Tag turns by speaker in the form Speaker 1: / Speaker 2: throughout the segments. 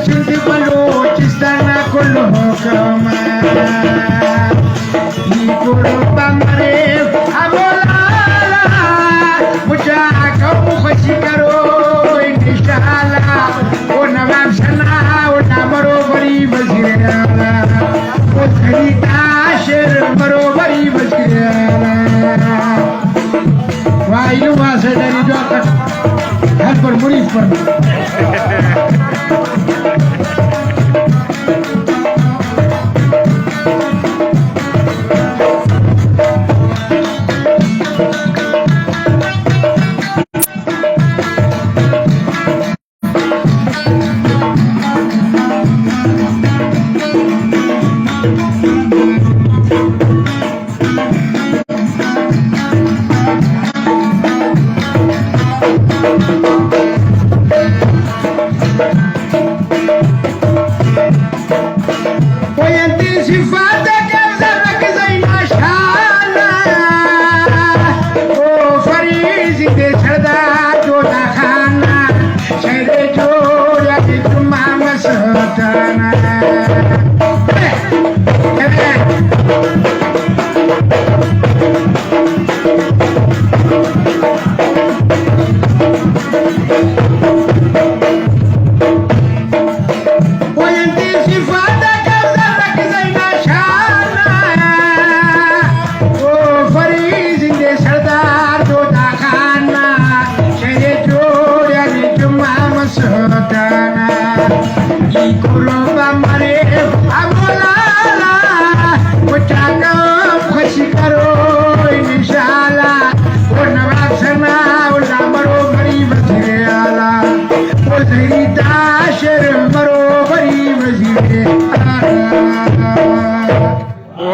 Speaker 1: سند بلوچستان كله كمان يقول بمري أبولا مجاك ومخشي كرو إن شاء الله ونباب سنة ونمرو بري بزيالا وخلي تاشر مرو بري بزيالا وعيلو واسه dari doakan هل برمريف برمريف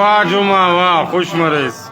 Speaker 2: वाह जुमा वाह खुश मरेज